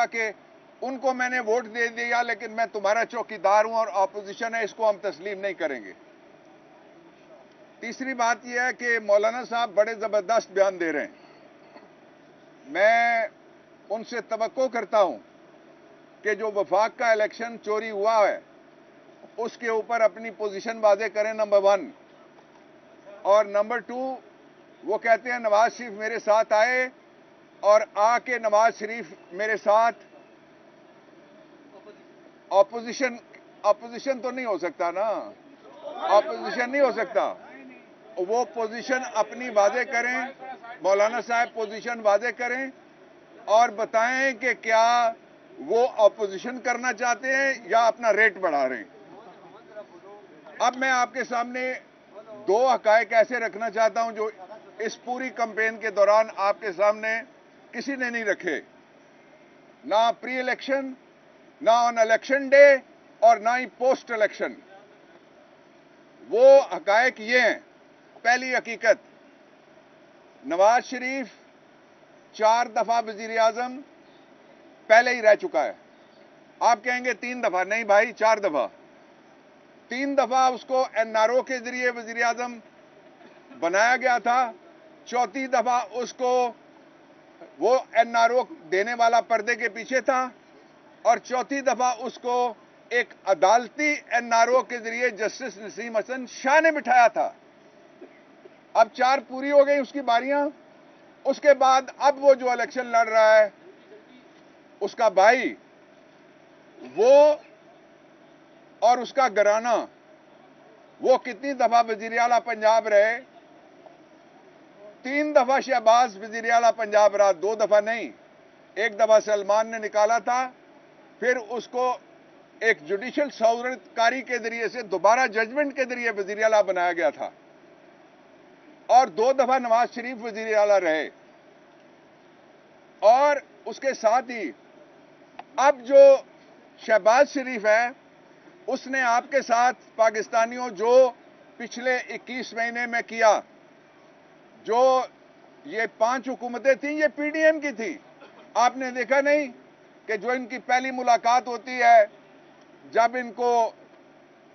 कि उनको मैंने वोट दे दिया लेकिन मैं तुम्हारा चौकीदार हूं और ऑपोजिशन है, इसको हम तस्लीम नहीं करेंगे। तीसरी बात यह है कि मौलाना साहब बड़े जबरदस्त बयान दे रहे हैं। मैं उनसे तवक्को करता हूं कि जो वफाक का इलेक्शन चोरी हुआ है उसके ऊपर अपनी पोजीशन वाज़े करें, नंबर 1। और नंबर 2, वो कहते हैं नवाज शरीफ मेरे साथ आए और आके नवाज शरीफ मेरे साथ ऑपोजिशन तो नहीं हो सकता ना, ऑपोजिशन नहीं हो सकता। वो पोजीशन अपनी वाज़े करें, मौलाना साहब पोजीशन वाज़े करें और बताएं कि क्या वो ऑपोजिशन करना चाहते हैं या अपना रेट बढ़ा रहे हैं। अब मैं आपके सामने 2 हकायक ऐसे रखना चाहता हूं जो इस पूरी कैंपेन के दौरान आपके सामने किसी ने नहीं रखे, ना प्री इलेक्शन, ना ऑन इलेक्शन डे और ना ही पोस्ट इलेक्शन। वो हकायक ये हैं। पहली हकीकत, नवाज शरीफ 4 दफा वजीर आजम पहले ही रह चुका है। आप कहेंगे 3 दफा, नहीं भाई 4 दफा। 3 दफा उसको एनआरओ के जरिए वजीर आजम बनाया गया था, चौथी दफा उसको वो एनआरओ देने वाला पर्दे के पीछे था और चौथी दफा उसको एक अदालती एनआरओ के जरिए जस्टिस नसीम हसन शाह ने बिठाया था। अब 4 पूरी हो गई उसकी बारियां। उसके बाद अब वो जो इलेक्शन लड़ रहा है उसका भाई, वो और उसका घराना, वो कितनी दफा वजीर आला पंजाब रहे? 3 दफा शहबाज वजीर आला पंजाब रहा, 2 दफा नहीं। 1 दफा सलमान ने निकाला था, फिर उसको एक जुडिशियल सौरतकारी के जरिए से दोबारा जजमेंट के जरिए वजीर आला बनाया गया था और 2 दफा नवाज शरीफ वजीर आला रहे। और उसके साथ ही अब जो शहबाज शरीफ है उसने आपके साथ पाकिस्तानियों जो पिछले 21 महीने में किया, जो ये 5 हुकूमतें थी ये पीडीएम की थी। आपने देखा नहीं कि जो इनकी पहली मुलाकात होती है जब इनको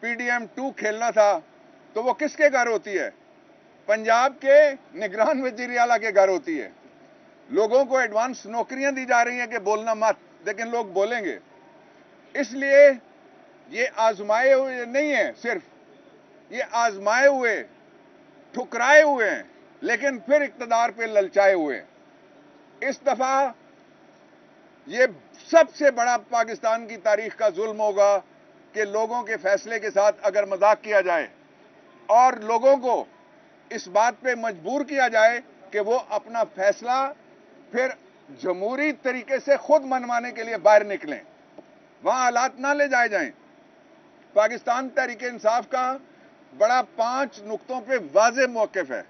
पीडीएम 2 खेलना था तो वो किसके घर होती है? पंजाब के निगरान वजीर आला के घर होती है। लोगों को एडवांस नौकरियां दी जा रही हैं कि बोलना मत, लेकिन लोग बोलेंगे। इसलिए ये आजमाए हुए नहीं है, सिर्फ ये आजमाए हुए, ठुकराए हुए हैं, लेकिन फिर इक्तदार पे ललचाए हुए हैं। इस दफा ये सबसे बड़ा पाकिस्तान की तारीख का जुल्म होगा कि लोगों के फैसले के साथ अगर मजाक किया जाए और लोगों को इस बात पे मजबूर किया जाए कि वो अपना फैसला फिर जमहूरी तरीके से खुद मनवाने के लिए बाहर निकलें, वहां हालात ना ले जाए जाएं। पाकिस्तान तहरीक इंसाफ का बड़ा 5 नुक्तों पे वाज़ेह मौक़िफ़ है।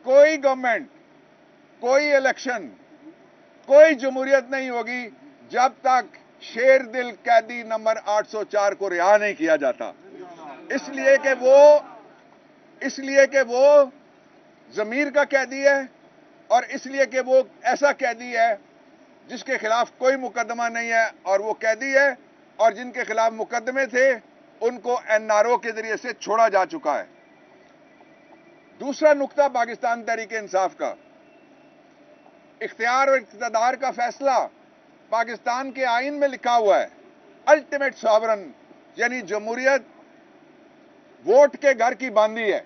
कोई गवर्नमेंट, कोई इलेक्शन, कोई जमहूरियत नहीं होगी जब तक शेर दिल कैदी नंबर 804 को रिहा नहीं किया जाता। इसलिए कि वो ज़मीर का कैदी है और इसलिए कि वो ऐसा कैदी है जिसके खिलाफ कोई मुकदमा नहीं है और वो कैदी है और जिनके खिलाफ मुकदमे थे उनको एनआरओ के जरिए से छोड़ा जा चुका है। दूसरा नुक्ता पाकिस्तान तहरीक इंसाफ का, इख्तियार और इक़्तिदार का फैसला पाकिस्तान के आइन में लिखा हुआ है। अल्टीमेट सॉवरन यानी जमहूरियत वोट के घर की बांदी है,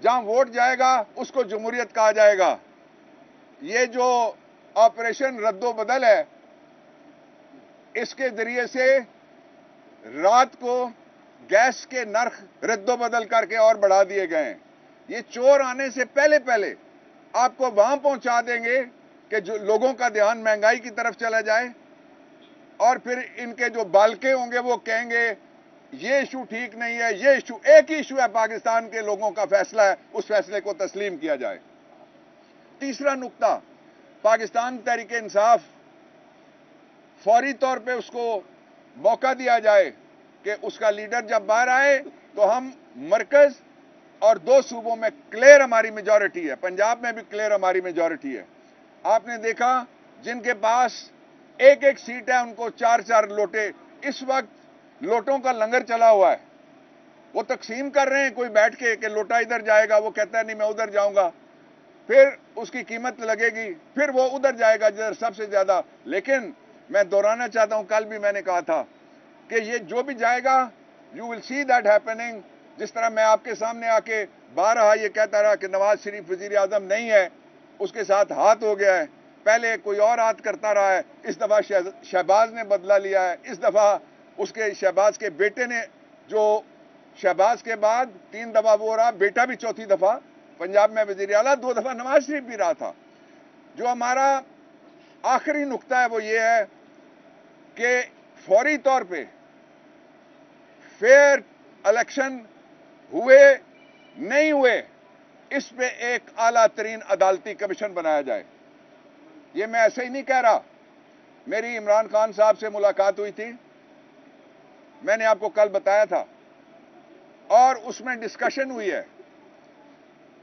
जहां वोट जाएगा उसको जमहूरियत कहा जाएगा। ये जो ऑपरेशन रद्दो बदल है, इसके जरिए से रात को गैस के नर्ख रद्दो बदल करके और बढ़ा दिए गए हैं। ये चोर आने से पहले पहले आपको वहां पहुंचा देंगे कि जो लोगों का ध्यान महंगाई की तरफ चला जाए और फिर इनके जो बालके होंगे वो कहेंगे ये इशू ठीक नहीं है, ये इशू एक ही इशू है, पाकिस्तान के लोगों का फैसला है, उस फैसले को तस्लीम किया जाए। तीसरा नुक्ता, पाकिस्तान तहरीक इंसाफ फौरी तौर पे उसको मौका दिया जाए कि उसका लीडर जब बाहर आए तो हम मरकज और 2 सूबों में क्लियर हमारी मेजॉरिटी है, पंजाब में भी क्लियर हमारी मेजॉरिटी है। आपने देखा जिनके पास एक एक सीट है, उनको 4-4 लोटे। इस वक्त लोटों का लंगर चला हुआ है, वो तकसीम कर रहे हैं, कोई बैठ के कि लोटा इधर जाएगा, वो कहता है नहीं मैं उधर जाऊंगा, फिर उसकी कीमत लगेगी, फिर वो उधर जाएगा जिधर सबसे ज्यादा। लेकिन मैं दोहराना चाहता हूं, कल भी मैंने कहा था कि ये जो भी जाएगा, you will see that happening. जिस तरह मैं आपके सामने आके बारहा ये कहता रहा कि नवाज शरीफ वजीर आजम नहीं है, उसके साथ हाथ हो गया है, पहले कोई और हाथ करता रहा है, इस दफा शहबाज ने बदला लिया है, इस दफा उसके शहबाज के बेटे ने, जो शहबाज के बाद 3 दफा वो रहा, बेटा भी 4थी दफा पंजाब में वजीर आला, 2 दफा नवाज शरीफ भी रहा था। जो हमारा आखिरी नुक्ता है वो ये है कि फौरी तौर पे फेयर इलेक्शन हुए नहीं हुए, इस पे एक आला तरीन अदालती कमीशन बनाया जाए। ये मैं ऐसे ही नहीं कह रहा, मेरी इमरान खान साहब से मुलाकात हुई थी, मैंने आपको कल बताया था, और उसमें डिस्कशन हुई है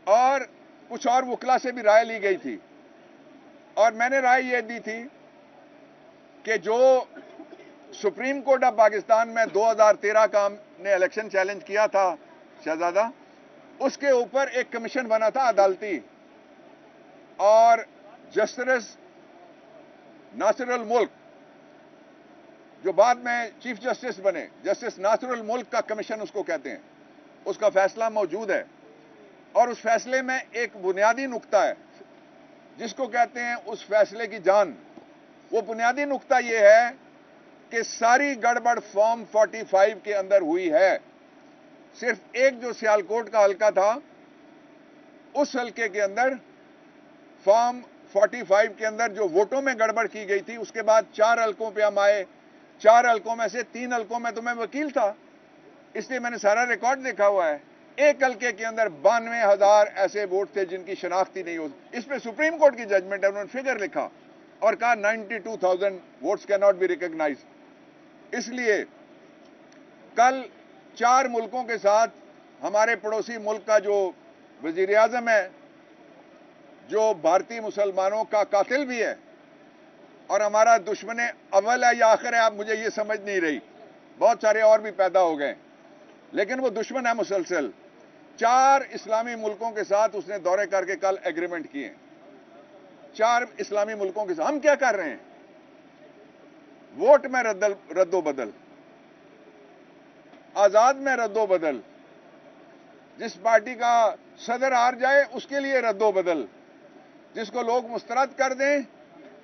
और कुछ और वकला से भी राय ली गई थी, और मैंने राय यह दी थी कि जो सुप्रीम कोर्ट ऑफ पाकिस्तान में 2013 का हमने इलेक्शन चैलेंज किया था शहजादा, उसके ऊपर एक कमीशन बना था अदालती, और जस्टिस नासिरुल मुल्क जो बाद में चीफ जस्टिस बने, जस्टिस नासिरुल मुल्क का कमीशन उसको कहते हैं, उसका फैसला मौजूद है, और उस फैसले में एक बुनियादी नुक्ता है जिसको कहते हैं उस फैसले की जान। वो बुनियादी नुक्ता यह है कि सारी गड़बड़ फॉर्म 45 के अंदर हुई है। सिर्फ एक जो सियालकोट का हल्का था, उस हल्के के अंदर फॉर्म 45 के अंदर जो वोटों में गड़बड़ की गई थी, उसके बाद 4 हल्कों पे हम आए, 4 हल्कों में से 3 हल्कों में तो मैं वकील था, इसलिए मैंने सारा रिकॉर्ड देखा हुआ है। एक हल्के के अंदर 92,000 ऐसे वोट थे जिनकी शनाख्ती नहीं होती। इस पे सुप्रीम कोर्ट की जजमेंट है, उन्होंने फिगर लिखा और कहा 92,000 votes can not be recognise. इसलिए कल 4 मुल्कों के साथ हमारे पड़ोसी मुल्क का जो वजीर आजम है, जो भारतीय मुसलमानों का कातिल भी है और हमारा दुश्मन अव्वल है या आखिर है, आप मुझे ये समझ नहीं रही, बहुत सारे और भी पैदा हो गए, लेकिन वो दुश्मन है मुसलसल। 4 इस्लामी मुल्कों के साथ उसने दौरे करके कल एग्रीमेंट किए, 4 इस्लामी मुल्कों के साथ। हम क्या कर रहे हैं? वोट में रद्दो बदल, आजाद में रद्दो बदल, जिस पार्टी का सदर हार जाए उसके लिए रद्दो बदल, जिसको लोग मुस्तरद कर दें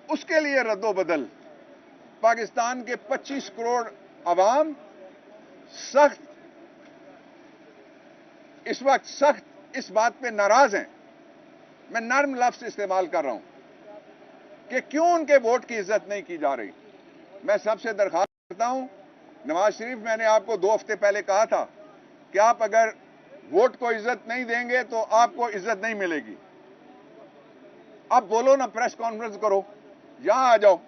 उसके लिए रद्दो बदल। पाकिस्तान के 25 करोड़ अवाम सख्त, इस वक्त सख्त इस बात पे नाराज हैं, मैं नर्म लफ्ज इस्तेमाल कर रहा हूं, कि क्यों उनके वोट की इज्जत नहीं की जा रही। मैं सबसे दरखास्त करता हूं, नवाज शरीफ, मैंने आपको 2 हफ्ते पहले कहा था कि आप अगर वोट को इज्जत नहीं देंगे तो आपको इज्जत नहीं मिलेगी। अब बोलो ना, प्रेस कॉन्फ्रेंस करो, यहां आ जाओ,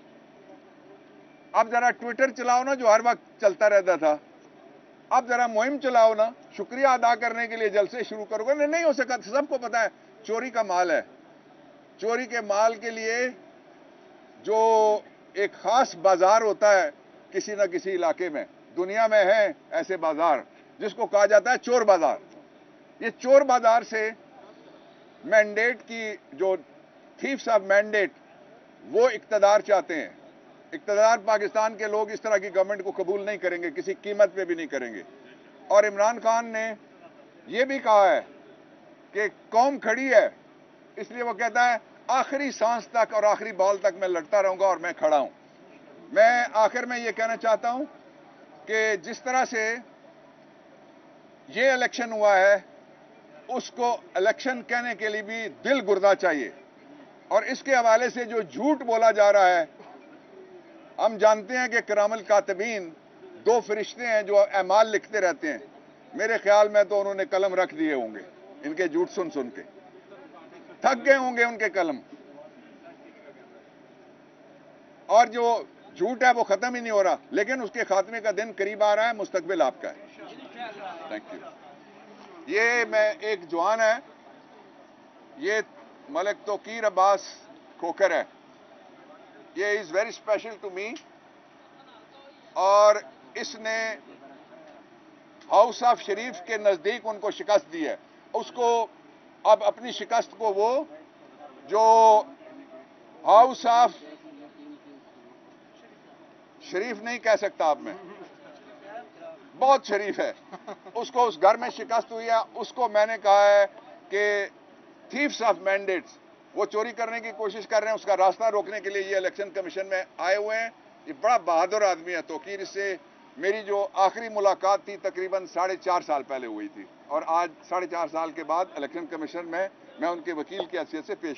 अब जरा ट्विटर चलाओ ना जो हर वक्त चलता रहता था, अब जरा मुहिम चलाओ ना, शुक्रिया अदा करने के लिए जलसे शुरू करोगे। नहीं हो सका, सबको पता है चोरी का माल है, चोरी के माल के लिए जो एक खास बाजार होता है किसी ना किसी इलाके में, दुनिया में है ऐसे बाजार जिसको कहा जाता है चोर बाजार। ये चोर बाजार से मैंडेट की, जो थीफ्स ऑफ मैंडेट, वो इक्तदार चाहते हैं। इक्तदार पाकिस्तान के लोग इस तरह की गवर्नमेंट को कबूल नहीं करेंगे, किसी कीमत पे भी नहीं करेंगे। और इमरान खान ने यह भी कहा है कि कौम खड़ी है, इसलिए वो कहता है आखिरी सांस तक और आखिरी बॉल तक मैं लड़ता रहूंगा और मैं खड़ा हूं। मैं आखिर में यह कहना चाहता हूं कि जिस तरह से ये इलेक्शन हुआ है, उसको इलेक्शन कहने के लिए भी दिल गुर्दा चाहिए। और इसके हवाले से जो झूठ बोला जा रहा है, हम जानते हैं कि करामल कातिबीन 2 फरिश्ते हैं जो अमाल लिखते रहते हैं, मेरे ख्याल में तो उन्होंने कलम रख दिए होंगे, इनके झूठ सुन सुन के थक गए होंगे उनके कलम, और जो झूठ है वो खत्म ही नहीं हो रहा। लेकिन उसके खात्मे का दिन करीब आ रहा है, मुस्तकबिल आपका है। Thank you. ये मैं एक जवान है, ये मलिक तोकीर अब्बास खोकर है, ये is very special to me. और इसने हाउस ऑफ शरीफ के नजदीक उनको शिकस्त दी है। उसको अब अपनी शिकस्त को वो जो हाउस ऑफ शरीफ नहीं कह सकता अब मैं, बहुत शरीफ है, उसको उस घर में शिकस्त हुई है। उसको मैंने कहा है कि थीफ्स ऑफ मैंडेट्स, वो चोरी करने की कोशिश कर रहे हैं, उसका रास्ता रोकने के लिए ये इलेक्शन कमीशन में आए हुए हैं। ये बड़ा बहादुर आदमी है। तौकीर इससे मेरी जो आखिरी मुलाकात थी तकरीबन 4.5 साल पहले हुई थी, और आज 4.5 साल के बाद इलेक्शन कमीशन में मैं उनके वकील की हैसियत से पेश हुआ।